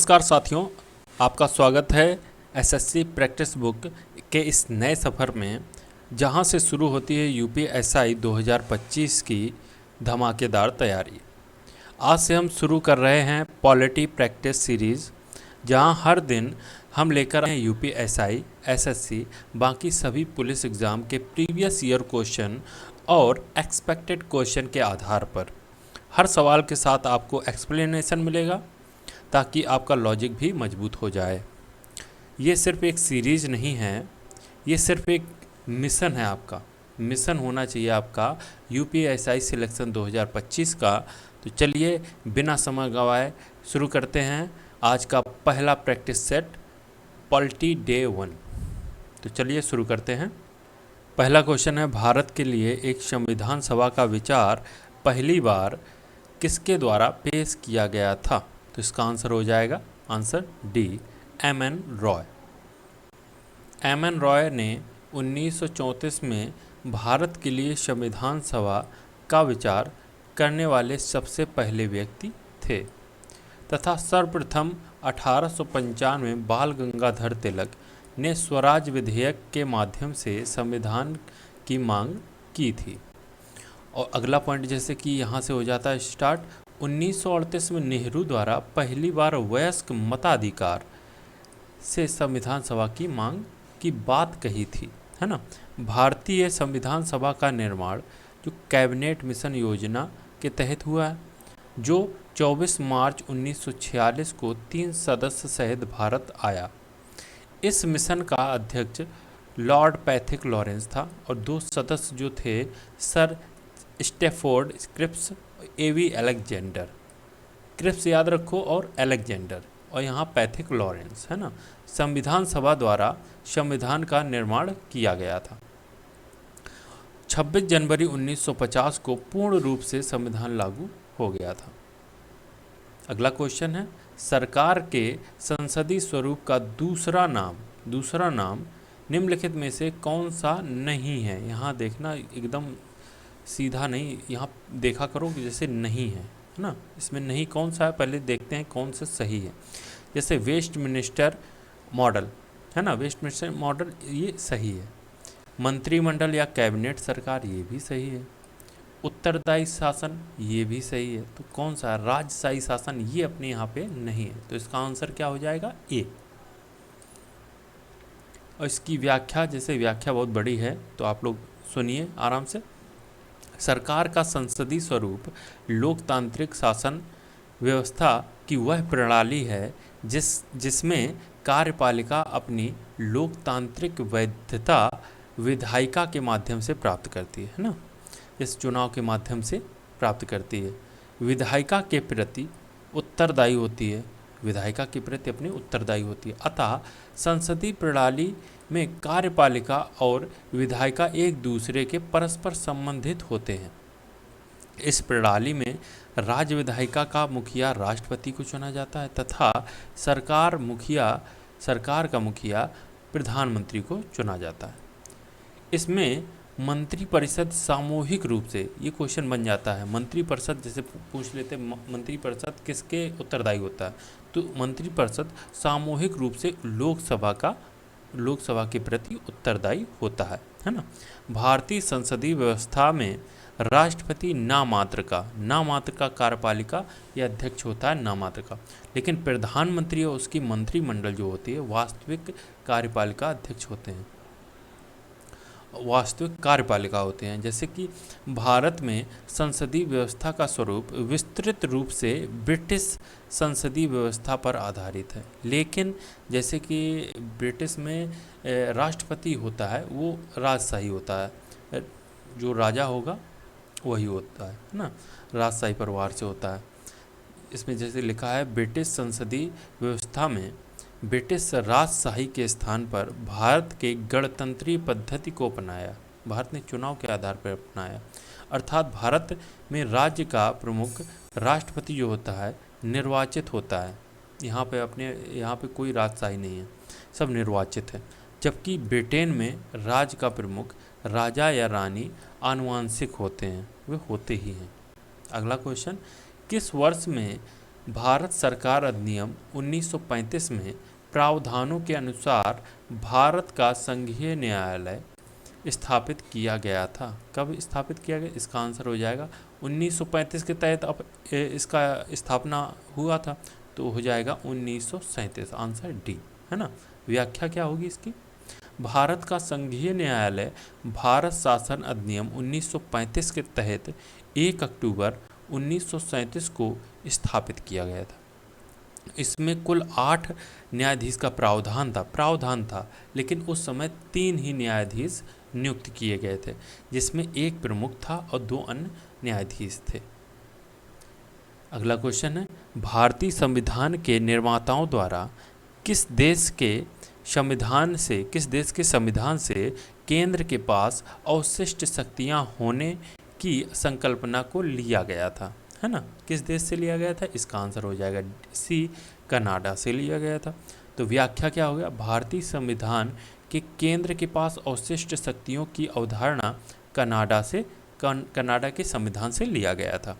नमस्कार साथियों, आपका स्वागत है एसएससी प्रैक्टिस बुक के इस नए सफ़र में, जहां से शुरू होती है यूपीएसआई 2025 की धमाकेदार तैयारी। आज से हम शुरू कर रहे हैं पॉलिटी प्रैक्टिस सीरीज़, जहां हर दिन हम लेकर आए हैं यूपीएसआई, एसएससी, बाकी सभी पुलिस एग्ज़ाम के प्रीवियस ईयर क्वेश्चन और एक्सपेक्टेड क्वेश्चन के आधार पर हर सवाल के साथ आपको एक्सप्लेनेशन मिलेगा, ताकि आपका लॉजिक भी मजबूत हो जाए। ये सिर्फ एक सीरीज़ नहीं है, ये सिर्फ एक मिशन है। आपका मिशन होना चाहिए आपका यूपीएसआई सिलेक्शन 2025 का। तो चलिए बिना समय गंवाए शुरू करते हैं आज का पहला प्रैक्टिस सेट, पॉलिटी डे 1। तो चलिए शुरू करते हैं। पहला क्वेश्चन है, भारत के लिए एक संविधान सभा का विचार पहली बार किसके द्वारा पेश किया गया था? तो इसका आंसर हो जाएगा answer D, M.N.. Roy. M.N.. Roy ने 1934 में भारत के लिए संविधान सभा का विचार करने वाले सबसे पहले व्यक्ति थे तथा सर्वप्रथम 1895 में बाल गंगाधर तिलक ने स्वराज विधेयक के माध्यम से संविधान की मांग की थी। और अगला पॉइंट जैसे कि यहाँ से हो जाता है स्टार्ट, 1938 में नेहरू द्वारा पहली बार वयस्क मताधिकार से संविधान सभा की मांग की बात कही थी, है ना। भारतीय संविधान सभा का निर्माण जो कैबिनेट मिशन योजना के तहत हुआ है, जो 24 मार्च 1946 को 3 सदस्य सहित भारत आया। इस मिशन का अध्यक्ष लॉर्ड पैथिक लॉरेंस था और 2 सदस्य जो थे सर स्टेफोर्ड क्रिप्स, एवी अलेक्जेंडर। क्रिप्स याद रखो और अलेक्जेंडर, और यहाँ पैथिक लॉरेंस, है ना। संविधान सभा द्वारा संविधान का निर्माण किया गया था। 26 जनवरी 1950 को पूर्ण रूप से संविधान लागू हो गया था। अगला क्वेश्चन है, सरकार के संसदीय स्वरूप का दूसरा नाम निम्नलिखित में से कौन सा नहीं है? यहाँ देखना एकदम सीधा नहीं, यहाँ देखा करो कि जैसे नहीं है ना, इसमें नहीं कौन सा है, पहले देखते हैं कौन सा सही है। जैसे वेस्टमिनिस्टर मॉडल, है ना, वेस्टमिनिस्टर मॉडल ये सही है। मंत्रिमंडल या कैबिनेट सरकार ये भी सही है। उत्तरदायी शासन ये भी सही है। तो कौन सा है? राजशाही शासन, ये अपने यहाँ पे नहीं है। तो इसका आंसर क्या हो जाएगा? ए। और इसकी व्याख्या, जैसे व्याख्या बहुत बड़ी है तो आप लोग सुनिए आराम से। सरकार का संसदीय स्वरूप लोकतांत्रिक शासन व्यवस्था की वह प्रणाली है जिसमें कार्यपालिका अपनी लोकतांत्रिक वैधता विधायिका के माध्यम से प्राप्त करती है ना, इस चुनाव के माध्यम से प्राप्त करती है। विधायिका के प्रति उत्तरदायी होती है, विधायिका के प्रति अपनी उत्तरदायी होती है। अतः संसदीय प्रणाली में कार्यपालिका और विधायिका एक दूसरे के परस्पर संबंधित होते हैं। इस प्रणाली में राज्य विधायिका का मुखिया राष्ट्रपति को चुना जाता है तथा सरकार का मुखिया प्रधानमंत्री को चुना जाता है। इसमें मंत्रिपरिषद सामूहिक रूप से, ये क्वेश्चन बन जाता है, मंत्रिपरिषद जैसे पूछ लेते मंत्रिपरिषद किसके उत्तरदायी होता है, तो मंत्रिपरिषद सामूहिक रूप से लोकसभा के प्रति उत्तरदायी होता है ना। भारतीय संसदीय व्यवस्था में राष्ट्रपति नामात्र का कार्यपालिका या अध्यक्ष होता है, नामात्र का। लेकिन प्रधानमंत्री और उसकी मंत्रिमंडल जो होती है वास्तविक कार्यपालिका अध्यक्ष होते हैं, वास्तविक कार्यपालिका होते हैं। जैसे कि भारत में संसदीय व्यवस्था का स्वरूप विस्तृत रूप से ब्रिटिश संसदीय व्यवस्था पर आधारित है। लेकिन जैसे कि ब्रिटिश में राष्ट्रपति होता है वो राजशाही होता है, जो राजा होगा वही होता है ना, राजशाही परिवार से होता है। इसमें जैसे लिखा है, ब्रिटिश संसदीय व्यवस्था में ब्रिटिश राजशाही के स्थान पर भारत के गणतंत्रीय पद्धति को अपनाया। भारत ने चुनाव के आधार पर अपनाया, अर्थात भारत में राज्य का प्रमुख राष्ट्रपति जो होता है निर्वाचित होता है। यहाँ पे कोई राजशाही नहीं है, सब निर्वाचित है। जबकि ब्रिटेन में राज्य का प्रमुख राजा या रानी आनुवांशिक होते हैं, वे होते ही हैं। अगला क्वेश्चन, किस वर्ष में भारत सरकार अधिनियम 1935 में प्रावधानों के अनुसार भारत का संघीय न्यायालय स्थापित किया गया था। कब स्थापित किया गया? इसका आंसर हो जाएगा 1935 के तहत अब इसका स्थापना हुआ था, तो हो जाएगा 1937, आंसर डी, है ना। व्याख्या क्या होगी इसकी? भारत का संघीय न्यायालय भारत शासन अधिनियम 1935 के तहत 1 अक्टूबर 1937 को स्थापित किया गया था। इसमें कुल 8 न्यायाधीश का प्रावधान था, लेकिन उस समय 3 ही न्यायाधीश नियुक्त किए गए थे, जिसमें एक प्रमुख था और 2 अन्य न्यायाधीश थे। अगला क्वेश्चन है, भारतीय संविधान के निर्माताओं द्वारा किस देश के संविधान से केंद्र के पास अवशिष्ट शक्तियां होने की संकल्पना को लिया गया था, है ना। किस देश से लिया गया था? इसका आंसर हो जाएगा सी, कनाडा से लिया गया था। तो व्याख्या क्या हो गया? भारतीय संविधान के केंद्र के पास अवशिष्ट शक्तियों की अवधारणा कनाडा के संविधान से लिया गया था।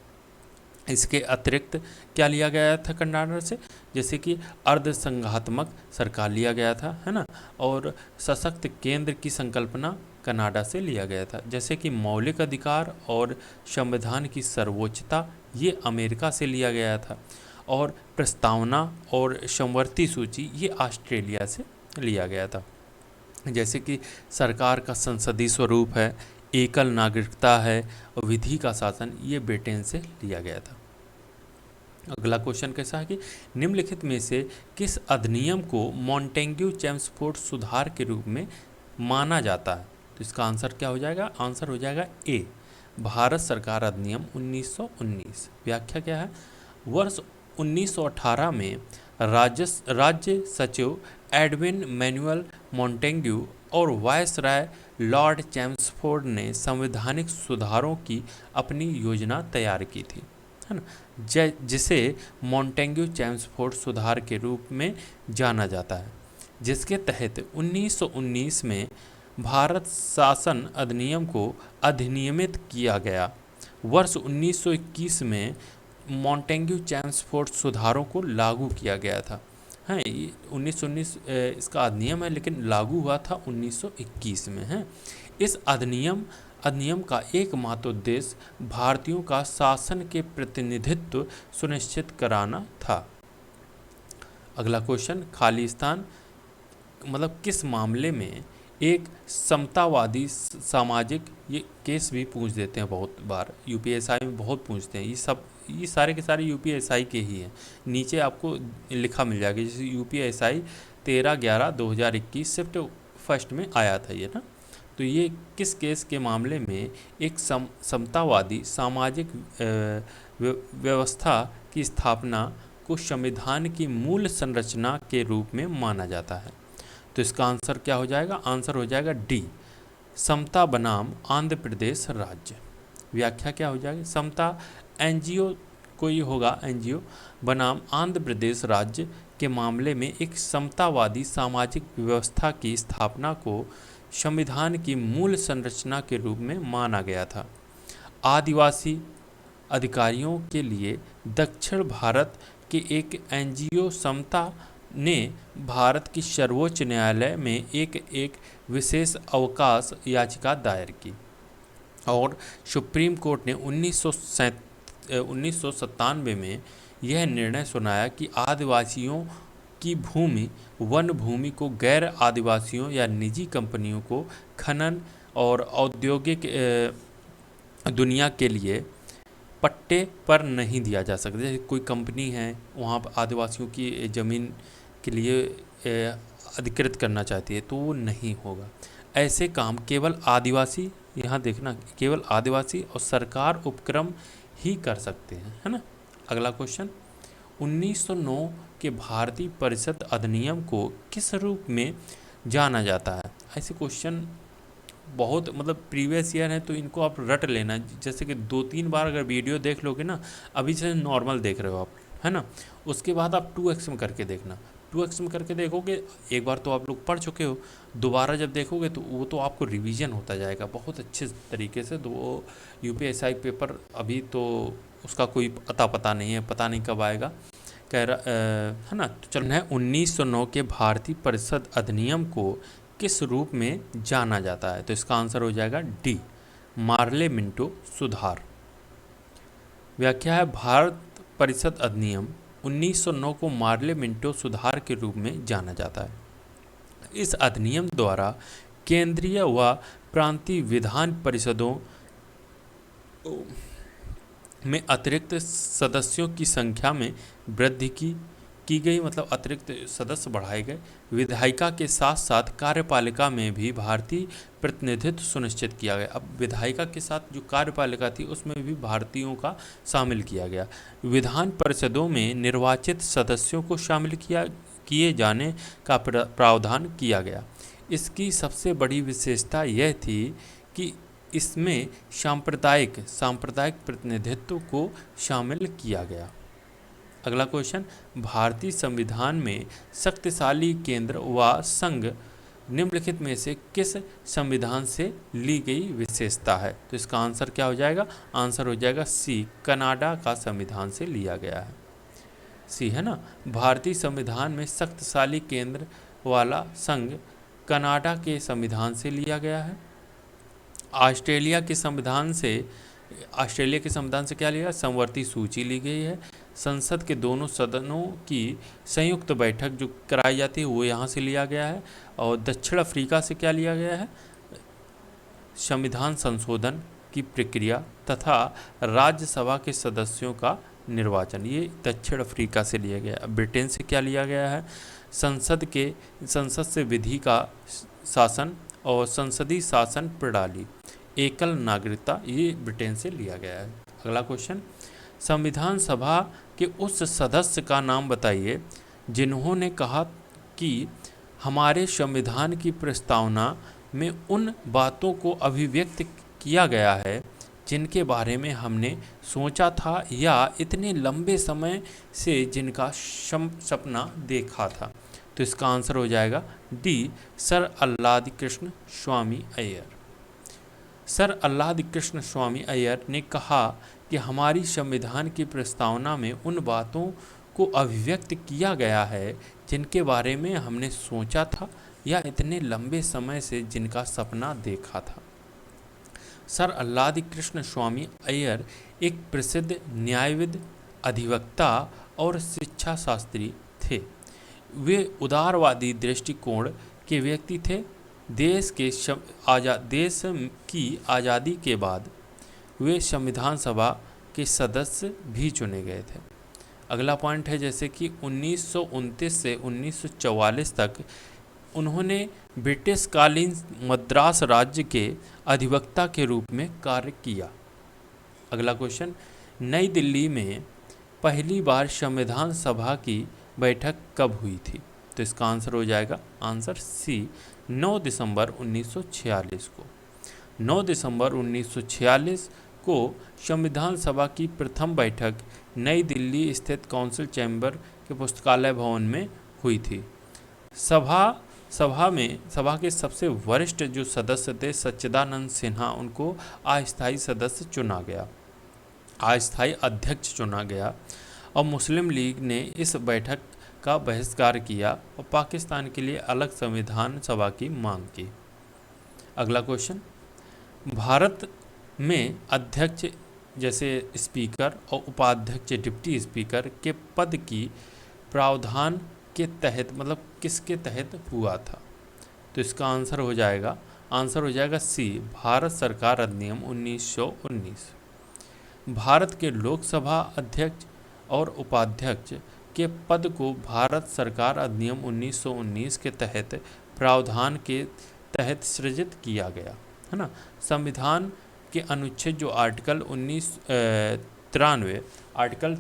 इसके अतिरिक्त क्या लिया गया था कनाडा से? जैसे कि अर्धसंघात्मक सरकार लिया गया था, है ना, और सशक्त केंद्र की संकल्पना कनाडा से लिया गया था। जैसे कि मौलिक अधिकार और संविधान की सर्वोच्चता, ये अमेरिका से लिया गया था, और प्रस्तावना और समवर्ती सूची ये ऑस्ट्रेलिया से लिया गया था। जैसे कि सरकार का संसदीय स्वरूप है, एकल नागरिकता है और विधि का शासन, ये ब्रिटेन से लिया गया था। अगला क्वेश्चन कैसा है कि निम्नलिखित में से किस अधिनियम को मॉन्टेग्यू चेम्सफोर्ड सुधार के रूप में माना जाता है? तो इसका आंसर क्या हो जाएगा? आंसर हो जाएगा ए, भारत सरकार अधिनियम 1919। व्याख्या क्या है? वर्ष 1918 में राज्य सचिव एडविन मैनुअल मॉन्टेग्यू और वायसराय लॉर्ड चेम्सफोर्ड ने संवैधानिक सुधारों की अपनी योजना तैयार की थी, है ना, जिसे मॉन्टेग्यू चेम्सफोर्ड सुधार के रूप में जाना जाता है, जिसके तहत 1919 में भारत शासन अधिनियम को अधिनियमित किया गया। वर्ष 1921 में मॉन्टेग्यू चेम्सफोर्ड सुधारों को लागू किया गया था। हाँ, 1919 इसका अधिनियम है, लेकिन लागू हुआ था 1921 में, है। इस अधिनियम का एकमात्र उद्देश्य भारतीयों का शासन के प्रतिनिधित्व सुनिश्चित कराना था। अगला क्वेश्चन, खालिस्तान मतलब किस मामले में एक समतावादी सामाजिक, ये केस भी पूछ देते हैं बहुत बार, यूपीएसआई में बहुत पूछते हैं, ये सारे के सारे यूपीएसआई के ही हैं। नीचे आपको लिखा मिल जाएगा, जैसे यूपीएसआई 13/11/2021 शिफ्ट फर्स्ट में आया था ये ना। तो ये किस केस के मामले में एक समतावादी सामाजिक व्यवस्था की स्थापना को संविधान की मूल संरचना के रूप में माना जाता है? तो इसका आंसर क्या हो जाएगा? आंसर हो जाएगा डी, समता बनाम आंध्र प्रदेश राज्य। व्याख्या क्या हो जाएगी? समता एनजीओ कोई होगा, एनजीओ बनाम आंध्र प्रदेश राज्य के मामले में एक समतावादी सामाजिक व्यवस्था की स्थापना को संविधान की मूल संरचना के रूप में माना गया था। आदिवासी अधिकारियों के लिए दक्षिण भारत के एक एनजीओ समता ने भारत की सर्वोच्च न्यायालय में एक विशेष अवकाश याचिका दायर की, और सुप्रीम कोर्ट ने 1997 में यह निर्णय सुनाया कि आदिवासियों की वन भूमि को गैर आदिवासियों या निजी कंपनियों को खनन और औद्योगिक दुनिया के लिए पट्टे पर नहीं दिया जा सकता। जैसे कोई कंपनी है, वहाँ पर आदिवासियों की ज़मीन के लिए अधिकृत करना चाहती है, तो वो नहीं होगा। ऐसे काम केवल आदिवासी, यहाँ देखना, केवल आदिवासी और सरकार उपक्रम ही कर सकते हैं, है ना। अगला क्वेश्चन, 1909 के भारतीय परिषद अधिनियम को किस रूप में जाना जाता है? ऐसे क्वेश्चन बहुत मतलब प्रीवियस ईयर है, तो इनको आप रट लेना। जैसे कि 2-3 बार अगर वीडियो देख लोगे ना, अभी से नॉर्मल देख रहे हो आप, है ना, उसके बाद आप 2x में करके देखना। 2x में करके देखोगे, एक बार तो आप लोग पढ़ चुके हो, दोबारा जब देखोगे तो वो तो आपको रिवीजन होता जाएगा बहुत अच्छे तरीके से। तो वो यूपीएसआई पेपर अभी तो उसका कोई पता नहीं है, पता नहीं कब आएगा, है ना। तो चल है 1909 के भारतीय परिषद अधिनियम को किस रूप में जाना जाता है? तो इसका आंसर हो जाएगा डी, मार्ले मिंटो सुधार। व्याख्या है, भारत परिषद अधिनियम 1909 को मार्ले मिंटो सुधार के रूप में जाना जाता है। इस अधिनियम द्वारा केंद्रीय व प्रांतीय विधान परिषदों में अतिरिक्त सदस्यों की संख्या में वृद्धि की गई, मतलब अतिरिक्त सदस्य बढ़ाए गए। विधायिका के साथ साथ कार्यपालिका में भी भारतीय प्रतिनिधित्व सुनिश्चित किया गया। अब विधायिका के साथ जो कार्यपालिका थी उसमें भी भारतीयों का शामिल किया गया। विधान परिषदों में निर्वाचित सदस्यों को शामिल किए जाने का प्रावधान किया गया। इसकी सबसे बड़ी विशेषता यह थी कि इसमें सांप्रदायिक प्रतिनिधित्व को शामिल किया गया। अगला क्वेश्चन, भारतीय संविधान में शक्तिशाली केंद्र व संघ निम्नलिखित में से किस संविधान से ली गई विशेषता है? तो इसका आंसर क्या हो जाएगा? आंसर हो जाएगा सी, कनाडा का संविधान से लिया गया है। सी है ना। भारतीय संविधान में शक्तिशाली केंद्र वाला संघ कनाडा के संविधान से लिया गया है। ऑस्ट्रेलिया के संविधान से क्या लिया? समवर्ती सूची ली गई है। संसद के दोनों सदनों की संयुक्त बैठक जो कराई जाती है वो यहाँ से लिया गया है। और दक्षिण अफ्रीका से क्या लिया गया है? संविधान संशोधन की प्रक्रिया तथा राज्यसभा के सदस्यों का निर्वाचन, ये दक्षिण अफ्रीका से लिया गया। ब्रिटेन से क्या लिया गया है? संसद से विधि का शासन और संसदीय शासन प्रणाली, एकल नागरिकता, ये ब्रिटेन से लिया गया है। अगला क्वेश्चन, संविधान सभा के उस सदस्य का नाम बताइए जिन्होंने कहा कि हमारे संविधान की प्रस्तावना में उन बातों को अभिव्यक्त किया गया है जिनके बारे में हमने सोचा था या इतने लंबे समय से जिनका सपना देखा था। तो इसका आंसर हो जाएगा डी, सर अल्लादी कृष्ण स्वामी अय्यर। सर अल्लादी कृष्ण स्वामी अय्यर ने कहा कि हमारी संविधान की प्रस्तावना में उन बातों को अभिव्यक्त किया गया है जिनके बारे में हमने सोचा था या इतने लंबे समय से जिनका सपना देखा था। सर अल्लादी कृष्ण स्वामी अय्यर एक प्रसिद्ध न्यायविद, अधिवक्ता और शिक्षा शास्त्री थे। वे उदारवादी दृष्टिकोण के व्यक्ति थे। देश की आज़ादी के बाद वे संविधान सभा के सदस्य भी चुने गए थे। अगला पॉइंट है जैसे कि 1929 से 1944 तक उन्होंने ब्रिटिश कालीन मद्रास राज्य के अधिवक्ता के रूप में कार्य किया। अगला क्वेश्चन, नई दिल्ली में पहली बार संविधान सभा की बैठक कब हुई थी? तो इसका आंसर हो जाएगा आंसर सी, 9 दिसंबर 1946 को। 9 दिसंबर 1946 को संविधान सभा की प्रथम बैठक नई दिल्ली स्थित काउंसिल चैम्बर के पुस्तकालय भवन में हुई थी। सभा के सबसे वरिष्ठ जो सदस्य थे सच्चिदानंद सिन्हा, उनको अस्थायी सदस्य चुना गया, अस्थायी अध्यक्ष चुना गया। और मुस्लिम लीग ने इस बैठक का बहिष्कार किया और पाकिस्तान के लिए अलग संविधान सभा की मांग की। अगला क्वेश्चन, भारत में अध्यक्ष जैसे स्पीकर और उपाध्यक्ष डिप्टी स्पीकर के पद की प्रावधान के तहत, मतलब किसके तहत हुआ था? तो इसका आंसर हो जाएगा सी, भारत सरकार अधिनियम 1919। भारत के लोकसभा अध्यक्ष और उपाध्यक्ष के पद को भारत सरकार अधिनियम 1919 के तहत प्रावधान के तहत सृजित किया गया है ना। संविधान के अनुच्छेद जो आर्टिकल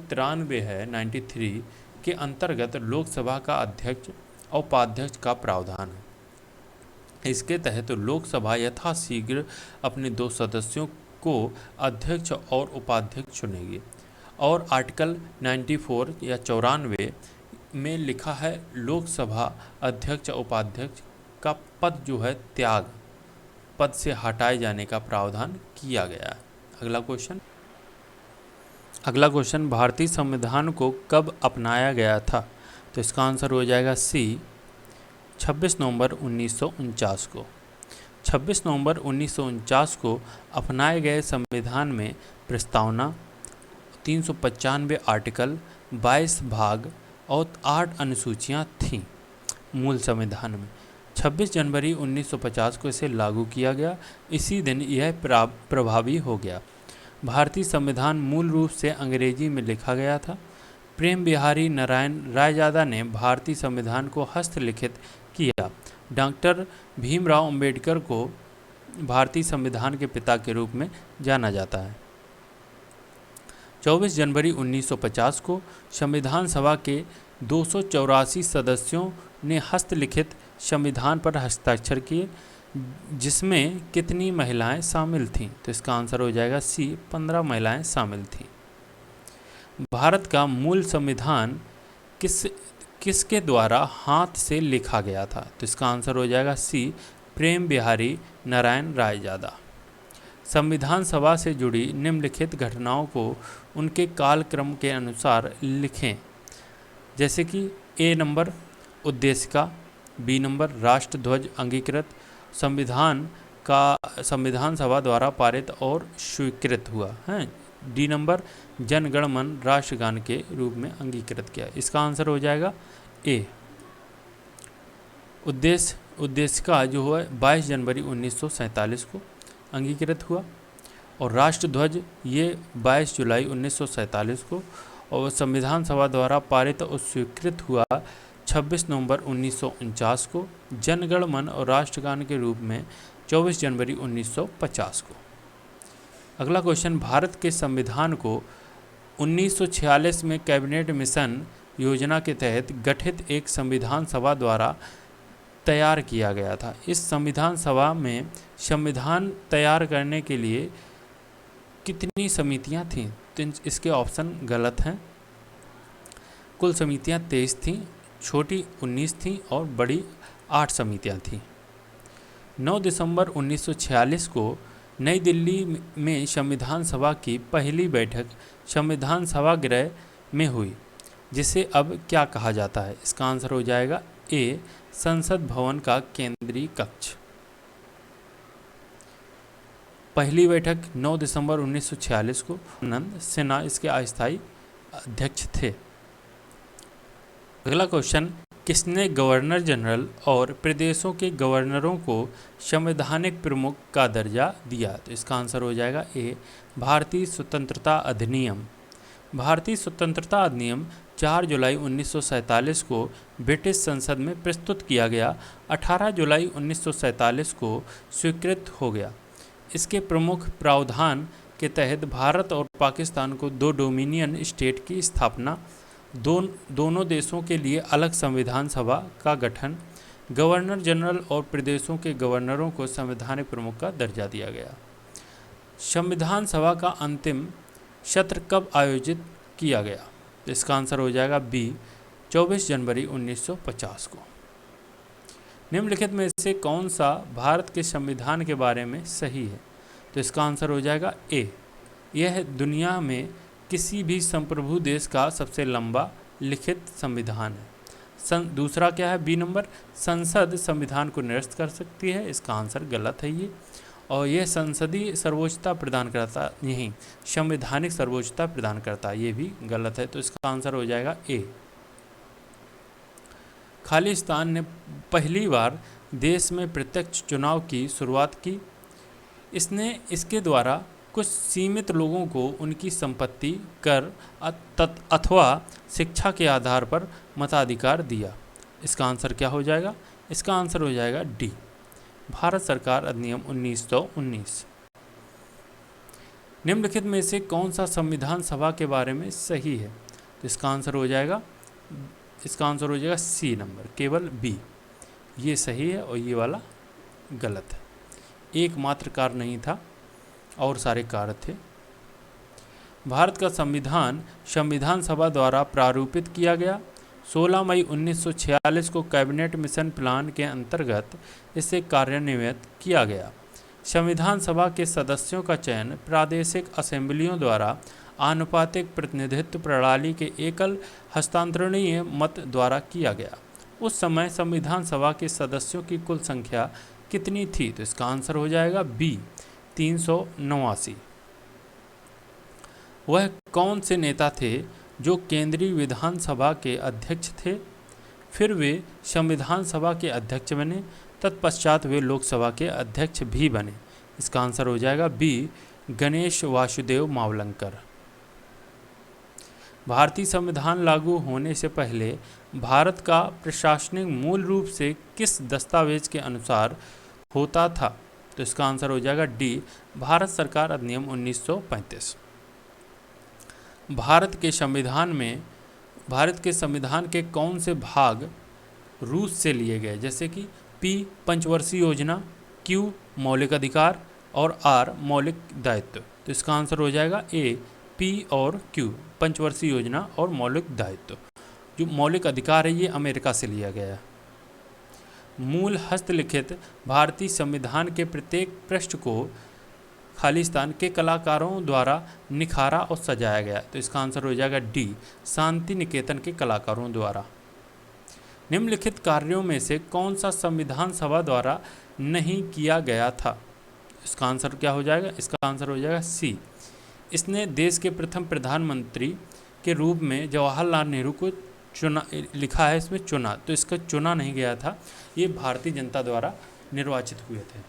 93 है 93 के अंतर्गत लोकसभा का अध्यक्ष और उपाध्यक्ष का प्रावधान है। इसके तहत लोकसभा यथाशीघ्र अपने 2 सदस्यों को अध्यक्ष और उपाध्यक्ष चुनेगी। और आर्टिकल 94 या 94 में लिखा है लोकसभा अध्यक्ष और उपाध्यक्ष का पद जो है पद से हटाए जाने का प्रावधान किया गया है। अगला क्वेश्चन, अगला क्वेश्चन, भारतीय संविधान को कब अपनाया गया था? तो इसका आंसर हो जाएगा सी, 26 नवंबर 1949 को। 26 नवंबर 1949 को अपनाए गए संविधान में प्रस्तावना, 395 आर्टिकल, 22 भाग और 8 अनुसूचियाँ थीं मूल संविधान में। 26 जनवरी 1950 को इसे लागू किया गया। इसी दिन यह प्रभावी हो गया। भारतीय संविधान मूल रूप से अंग्रेजी में लिखा गया था। प्रेम बिहारी नारायण रायजादा ने भारतीय संविधान को हस्तलिखित किया। डॉक्टर भीमराव अंबेडकर को भारतीय संविधान के पिता के रूप में जाना जाता है। 24 जनवरी 1950 को संविधान सभा के 284 सदस्यों ने हस्तलिखित संविधान पर हस्ताक्षर किए, जिसमें कितनी महिलाएं शामिल थीं? तो इसका आंसर हो जाएगा सी, 15 महिलाएं शामिल थीं। भारत का मूल संविधान किसके द्वारा हाथ से लिखा गया था? तो इसका आंसर हो जाएगा सी, प्रेम बिहारी नारायण रायजादा। संविधान सभा से जुड़ी निम्नलिखित घटनाओं को उनके कालक्रम के अनुसार लिखें। जैसे कि ए नंबर उद्देशिका, बी नंबर राष्ट्रध्वज अंगीकृत, संविधान सभा द्वारा पारित और स्वीकृत हुआ है, डी नंबर जनगण मन राष्ट्रगान के रूप में अंगीकृत किया। इसका आंसर हो जाएगा ए। उद्देशिका जो है 22 जनवरी 1947 को अंगीकृत हुआ और राष्ट्रध्वज ये 22 जुलाई 1947 को, और संविधान सभा द्वारा पारित और स्वीकृत हुआ 26 नवंबर 1949 को, जनगण मन और राष्ट्रगान के रूप में 24 जनवरी 1950 को। अगला क्वेश्चन, भारत के संविधान को 1946 में कैबिनेट मिशन योजना के तहत गठित एक संविधान सभा द्वारा तैयार किया गया था। इस संविधान सभा में संविधान तैयार करने के लिए कितनी समितियां थीं? तो इसके ऑप्शन गलत हैं। कुल समितियां 23 थीं, छोटी 19 थीं और बड़ी 8 समितियां थीं। 9 दिसंबर 1946 को नई दिल्ली में संविधान सभा की पहली बैठक संविधान सभागृह में हुई, जिसे अब क्या कहा जाता है? इसका आंसर हो जाएगा ए, संसद भवन का केंद्रीय कक्ष। पहली बैठक 9 दिसंबर 1946 को, आनंद सिन्हा इसके अस्थायी अध्यक्ष थे। अगला क्वेश्चन, किसने गवर्नर जनरल और प्रदेशों के गवर्नरों को संवैधानिक प्रमुख का दर्जा दिया? तो इसका आंसर हो जाएगा ए, भारतीय स्वतंत्रता अधिनियम। भारतीय स्वतंत्रता अधिनियम 4 जुलाई 1947 को ब्रिटिश संसद में प्रस्तुत किया गया। 18 जुलाई 1947 को स्वीकृत हो गया। इसके प्रमुख प्रावधान के तहत भारत और पाकिस्तान को 2 डोमिनियन स्टेट की स्थापना, दोनों देशों के लिए अलग संविधान सभा का गठन, गवर्नर जनरल और प्रदेशों के गवर्नरों को संवैधानिक प्रमुख का दर्जा दिया गया। संविधान सभा का अंतिम सत्र कब आयोजित किया गया? तो इसका आंसर हो जाएगा बी, 24 जनवरी 1950 को। निम्नलिखित में से कौन सा भारत के संविधान के बारे में सही है? तो इसका आंसर हो जाएगा ए, यह दुनिया में किसी भी संप्रभु देश का सबसे लंबा लिखित संविधान है। दूसरा क्या है, बी नंबर, संसद संविधान को निरस्त कर सकती है। इसका आंसर गलत है ये, और यह संसदीय सर्वोच्चता प्रदान करता, यही संवैधानिक सर्वोच्चता प्रदान करता है, ये भी गलत है। तो इसका आंसर हो जाएगा ए। खालिस्तान ने पहली बार देश में प्रत्यक्ष चुनाव की शुरुआत की। इसके द्वारा कुछ सीमित लोगों को उनकी संपत्ति, कर अथवा शिक्षा के आधार पर मताधिकार दिया। इसका आंसर क्या हो जाएगा? इसका आंसर हो जाएगा डी, भारत सरकार अधिनियम 1919। निम्नलिखित में से कौन सा संविधान सभा के बारे में सही है? तो इसका आंसर हो जाएगा सी नंबर, केवल बी, ये सही है और ये वाला गलत है। एकमात्र कार्य नहीं था और सारे कार्य थे। भारत का संविधान सभा द्वारा प्रारूपित किया गया। 16 मई 1946 को कैबिनेट मिशन प्लान के अंतर्गत इसे कार्यान्वित किया गया। संविधान सभा के सदस्यों का चयन प्रादेशिक असेंबलियों द्वारा आनुपातिक प्रतिनिधित्व प्रणाली के एकल हस्तांतरणीय मत द्वारा किया गया। उस समय संविधान सभा के सदस्यों की कुल संख्या कितनी थी? तो इसका आंसर हो जाएगा बी 389। वह कौन से नेता थे जो केंद्रीय विधानसभा के अध्यक्ष थे? फिर वे संविधान सभा के अध्यक्ष बने, तत्पश्चात वे लोकसभा के अध्यक्ष भी बने। इसका आंसर हो जाएगा बी गणेश वासुदेव मावलंकर। भारतीय संविधान लागू होने से पहले भारत का प्रशासनिक मूल रूप से किस दस्तावेज के अनुसार होता था? तो इसका आंसर हो जाएगा डी भारत सरकार अधिनियम 1935। भारत के संविधान के कौन से भाग रूस से लिए गए? जैसे कि पी पंचवर्षीय योजना, क्यू मौलिक अधिकार और आर मौलिक दायित्व। तो इसका आंसर हो जाएगा ए पी और क्यू, पंचवर्षीय योजना और मौलिक दायित्व। जो मौलिक अधिकार है ये अमेरिका से लिया गया है। मूल हस्तलिखित भारतीय संविधान के प्रत्येक पृष्ठ को खालिस्तान के कलाकारों द्वारा निखारा और सजाया गया। तो इसका आंसर हो जाएगा डी शांति निकेतन के कलाकारों द्वारा। निम्नलिखित कार्यों में से कौन सा संविधान सभा द्वारा नहीं किया गया था? इसका आंसर क्या हो जाएगा? इसका आंसर हो जाएगा सी। इसने देश के प्रथम प्रधानमंत्री के रूप में जवाहरलाल नेहरू को चुना, लिखा है इसमें चुना, तो इसका चुना नहीं गया था, ये भारतीय जनता द्वारा निर्वाचित हुए थे।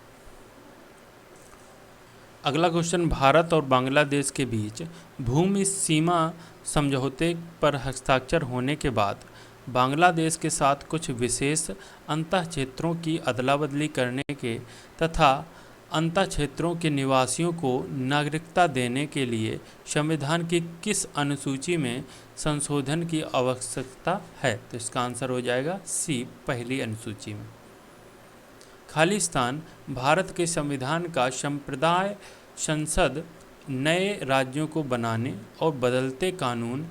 अगला क्वेश्चन, भारत और बांग्लादेश के बीच भूमि सीमा समझौते पर हस्ताक्षर होने के बाद बांग्लादेश के साथ कुछ विशेष अंतः क्षेत्रों की अदला बदली करने के तथा अंतः क्षेत्रों के निवासियों को नागरिकता देने के लिए संविधान की किस अनुसूची में संशोधन की आवश्यकता है? तो इसका आंसर हो जाएगा सी पहली अनुसूची में। खालिस्तान भारत के संविधान का संप्रदाय संसद नए राज्यों को बनाने और बदलते कानून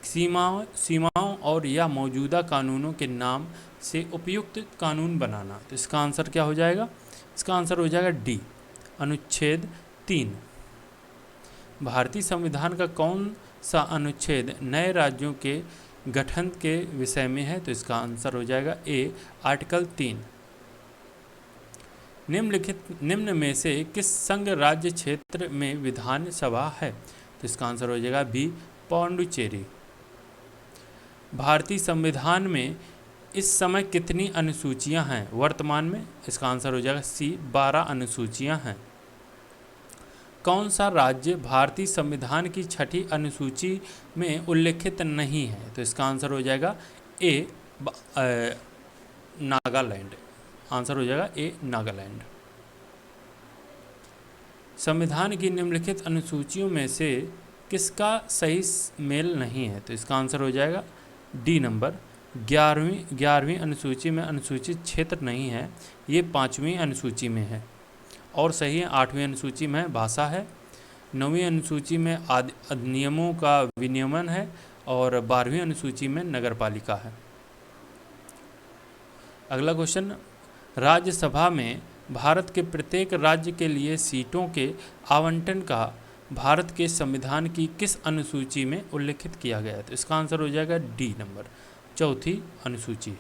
सीमाओं और या मौजूदा कानूनों के नाम से उपयुक्त कानून बनाना। तो इसका आंसर क्या हो जाएगा? इसका आंसर हो जाएगा डी अनुच्छेद 3। भारतीय संविधान का कौन सा अनुच्छेद नए राज्यों के गठन के विषय में है? तो इसका आंसर हो जाएगा ए आर्टिकल 3। निम्न में से किस संघ राज्य क्षेत्र में विधानसभा है? तो इसका आंसर हो जाएगा बी पौंडुचेरी। भारतीय संविधान में इस समय कितनी अनुसूचियां हैं वर्तमान में? इसका आंसर हो जाएगा सी 12 अनुसूचियां हैं। कौन सा राज्य भारतीय संविधान की छठी अनुसूची में उल्लेखित नहीं है? तो इसका आंसर हो जाएगा ए नागालैंड। आंसर हो जाएगा ए नागालैंड। संविधान की निम्नलिखित अनुसूचियों में से किसका सही मेल नहीं है? तो इसका आंसर हो जाएगा डी नंबर 11वीं अनुसूची में अनुसूचित क्षेत्र नहीं है, ये 5वीं अनुसूची में है। और सही है 8वीं अनुसूची में भाषा है, 9वीं अनुसूची में अधिनियमों का विनियमन है और 12वीं अनुसूची में नगरपालिका है। अगला क्वेश्चन, राज्यसभा में भारत के प्रत्येक राज्य के लिए सीटों के आवंटन का भारत के संविधान की किस अनुसूची में उल्लेखित किया गया है? तो इसका आंसर हो जाएगा डी नंबर 4थी अनुसूची।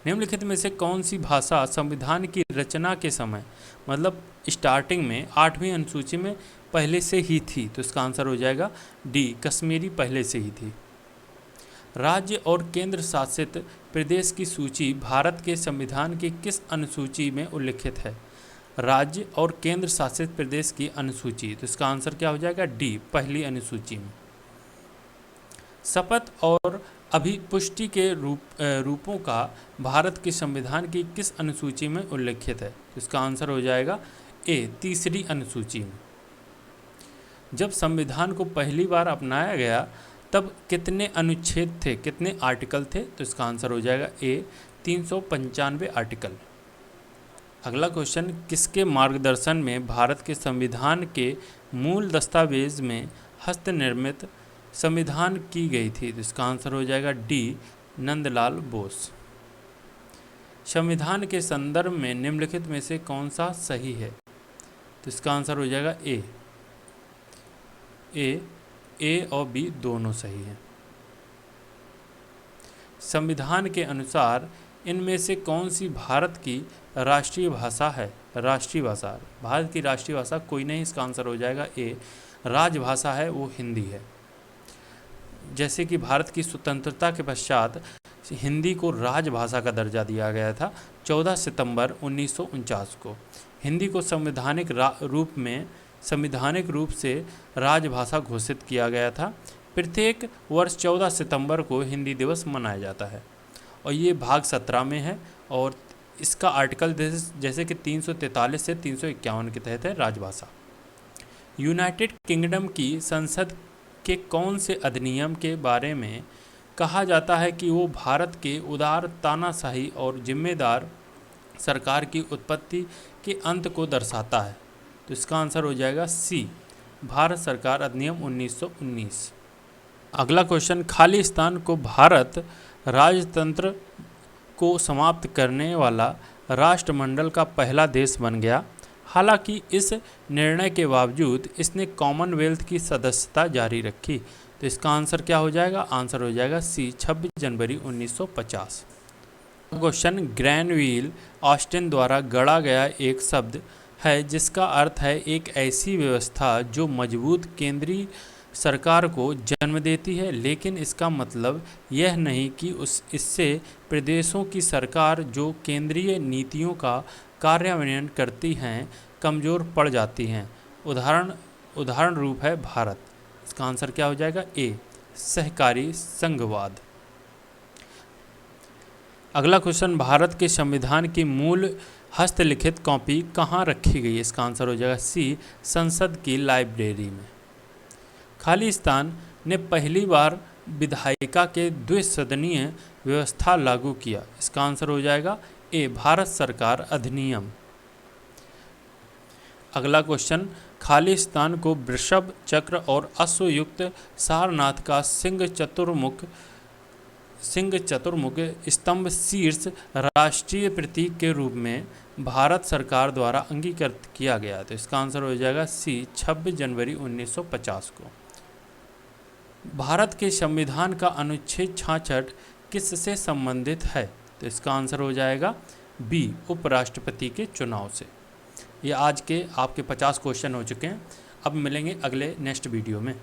निम्नलिखित में से कौन सी भाषा संविधान की रचना के समय मतलब स्टार्टिंग में 8वीं अनुसूची में पहले से ही थी? तो इसका आंसर हो जाएगा डी कश्मीरी पहले से ही थी। राज्य और केंद्र शासित प्रदेश की सूची भारत के संविधान की किस अनुसूची में उल्लिखित है? राज्य और केंद्र शासित प्रदेश की अनुसूची। तो इसका आंसर क्या हो जाएगा? डी पहली अनुसूची में। शपथ और अभिपुष्टि के रूपों का भारत के संविधान की किस अनुसूची में उल्लेखित है? तो इसका आंसर हो जाएगा ए तीसरी अनुसूची में। जब संविधान को पहली बार अपनाया गया तब कितने अनुच्छेद थे, कितने आर्टिकल थे? तो इसका आंसर हो जाएगा ए 395 आर्टिकल। अगला क्वेश्चन, किसके मार्गदर्शन में भारत के संविधान के मूल दस्तावेज में हस्तनिर्मित संविधान की गई थी? तो इसका आंसर हो जाएगा डी नंदलाल बोस। संविधान के संदर्भ में निम्नलिखित में से कौन सा सही है? तो इसका आंसर हो जाएगा ए और बी दोनों सही हैं। संविधान के अनुसार इनमें से कौन सी भारत की राष्ट्रीय भाषा है? राष्ट्रीय भाषा, भारत की राष्ट्रीय भाषा कोई नहीं, इसका आंसर हो जाएगा ए। राजभाषा है वो हिंदी है। जैसे कि भारत की स्वतंत्रता के पश्चात हिंदी को राजभाषा का दर्जा दिया गया था 14 सितंबर 1949 को। हिंदी को संवैधानिक रूप से राजभाषा घोषित किया गया था। प्रत्येक वर्ष 14 सितंबर को हिंदी दिवस मनाया जाता है और ये भाग 17 में है और इसका आर्टिकल जैसे कि 343 से 351 के तहत है राजभाषा। यूनाइटेड किंगडम की संसद के कौन से अधिनियम के बारे में कहा जाता है कि वो भारत के उदार तानाशाही और जिम्मेदार सरकार की उत्पत्ति के अंत को दर्शाता है? तो इसका आंसर हो जाएगा सी, भारत सरकार अधिनियम 1919। अगला क्वेश्चन, खालिस्तान को भारत राजतंत्र को समाप्त करने वाला राष्ट्रमंडल का पहला देश बन गया। हालांकि इस निर्णय के बावजूद इसने कॉमनवेल्थ की सदस्यता जारी रखी। तो इसका आंसर क्या हो जाएगा? आंसर हो जाएगा सी, 26 जनवरी 1950। क्वेश्चन, ग्रैनविल ऑस्टिन द्वारा गढ़ा गया एक शब्द है जिसका अर्थ है एक ऐसी व्यवस्था जो मजबूत केंद्रीय सरकार को जन्म देती है, लेकिन इसका मतलब यह नहीं कि इससे प्रदेशों की सरकार जो केंद्रीय नीतियों का कार्यान्वयन करती हैं कमज़ोर पड़ जाती हैं। उदाहरण रूप है भारत। इसका आंसर क्या हो जाएगा? ए, सहकारी संघवाद। अगला क्वेश्चन, भारत के संविधान की मूल हस्तलिखित कॉपी कहाँ रखी गई? इसका आंसर हो जाएगा सी, संसद की लाइब्रेरी में। खालिस्तान ने पहली बार विधायिका के द्विसदनीय व्यवस्था लागू किया। इसका आंसर हो जाएगा ए, भारत सरकार अधिनियम। अगला क्वेश्चन, खालिस्तान को वृषभ चक्र और अश्वयुक्त सारनाथ का सिंह चतुर्मुख स्तंभ शीर्ष राष्ट्रीय प्रतीक के रूप में भारत सरकार द्वारा अंगीकृत किया गया। तो इसका आंसर हो जाएगा सी, 26 जनवरी 1950 को। भारत के संविधान का अनुच्छेद 66 किससे संबंधित है? तो इसका आंसर हो जाएगा बी, उपराष्ट्रपति के चुनाव से। ये आज के आपके 50 क्वेश्चन हो चुके हैं। अब मिलेंगे अगले नेक्स्ट वीडियो में।